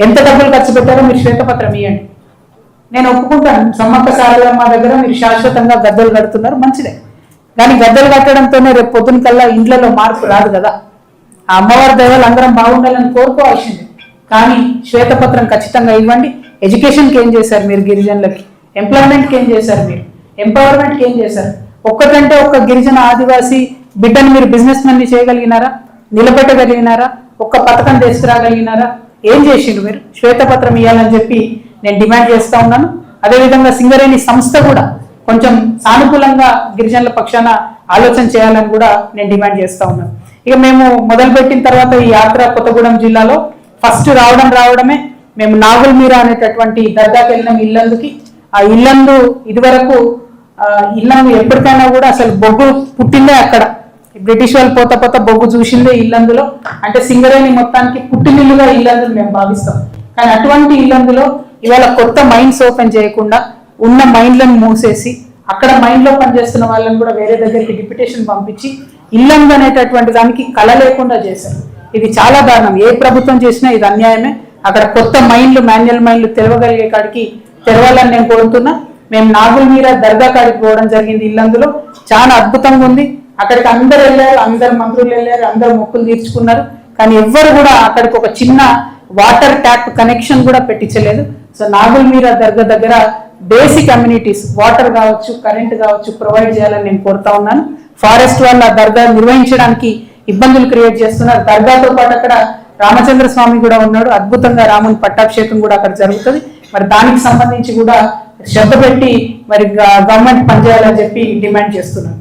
ఎంత డబ్బులు ఖర్చు పెట్టారో మీరు శ్వేతపత్రం ఇవ్వండి, నేను ఒప్పుకుంటాను. సమ్మక్క సారలమ్మ దగ్గర మీరు శాశ్వతంగా గద్దెలు కడుతున్నారు, మంచిదే. కానీ గద్దెలు కట్టడంతోనే రేపు పొద్దున కల్లా ఇండ్లలో మార్పు రాదు కదా. ఆ అమ్మవారి దైవాలు అందరం బాగుండాలని కోరుకోవాల్సిందే. కానీ శ్వేతపత్రం ఖచ్చితంగా ఇవ్వండి. ఎడ్యుకేషన్కి ఏం చేశారు మీరు గిరిజనులకి, ఎంప్లాయ్మెంట్కి ఏం చేశారు మీరు, ఎంపవర్మెంట్కి ఏం చేశారు? ఒక్కటంటే ఒక్క గిరిజన ఆదివాసీ బిడ్డను మీరు బిజినెస్ మెన్ని చేయగలిగినారా, నిలబెట్టగలిగినారా, ఒక్క పథకం తీసుకురాగలిగినారా? ఏం చేసిండు మీరు? శ్వేతపత్రం ఇవ్వాలని చెప్పి నేను డిమాండ్ చేస్తా ఉన్నాను. అదేవిధంగా సింగరేణి సంస్థ కూడా కొంచెం సానుకూలంగా గిరిజనుల పక్షాన ఆలోచన చేయాలని కూడా నేను డిమాండ్ చేస్తా ఉన్నాను. ఇక మేము మొదలుపెట్టిన తర్వాత ఈ యాత్ర కొత్తగూడెం జిల్లాలో ఫస్ట్ రావడమే మేము నాగుల్ మీరా అనేటటువంటి దర్గాకి వెళ్ళినాం ఇల్లందుకి. ఆ ఇల్లందు ఇదివరకు ఇల్లందు ఎప్పటికైనా కూడా అసలు బొగ్గు పుట్టిందే అక్కడ. బ్రిటిష్ వాళ్ళు పోత బొగ్గు చూసిందే ఇల్లందులో. అంటే సింగరేణి మొత్తానికి పుట్టినిల్లుగా ఇల్లందులు మేము భావిస్తాం. కానీ అటువంటి ఇల్లందులో ఇవాళ కొత్త మైండ్స్ ఓపెన్ చేయకుండా ఉన్న మైండ్లను మూసేసి అక్కడ మైండ్లో పనిచేస్తున్న వాళ్ళని కూడా వేరే దగ్గరికి డిప్యుటేషన్ పంపించి ఇల్లందు అనేటటువంటి దానికి కళ లేకుండా చేశారు. ఇది చాలా దారుణం. ఏ ప్రభుత్వం చేసినా ఇది అన్యాయమే. అక్కడ కొత్త మైండ్లు, మాన్యువల్ మైండ్లు తెరవగలిగే కాడికి తెరవాలని నేను కోరుతున్నా. మేము నాగుల్ మీరా దర్గా కాడికి పోవడం జరిగింది. ఇల్లందులో చాలా అద్భుతంగా ఉంది. అక్కడికి అందరు వెళ్ళారు, అందరు మంత్రులు వెళ్ళారు, అందరు మొక్కులు తీర్చుకున్నారు. కానీ ఎవ్వరు కూడా అక్కడికి ఒక చిన్న వాటర్ ట్యాప్ కనెక్షన్ కూడా పెట్టించలేదు. సో నాగుల్ మీరా దర్గా దగ్గర బేసిక్ అమ్యూనిటీస్, వాటర్ కావచ్చు, కరెంట్ కావచ్చు ప్రొవైడ్ చేయాలని నేను కోరుతా ఉన్నాను. ఫారెస్ట్ వాళ్ళు ఆ దర్గా నిర్వహించడానికి ఇబ్బందులు క్రియేట్ చేస్తున్నారు. దర్గాతో పాటు అక్కడ రామచంద్ర స్వామి కూడా ఉన్నాడు. అద్భుతంగా రాముని పట్టాభిషేకం కూడా అక్కడ జరుగుతుంది. మరి దానికి సంబంధించి కూడా శ్రద్ధ పెట్టి మరి గవర్నమెంట్ పనిచేయాలని చెప్పి డిమాండ్ చేస్తున్నాను.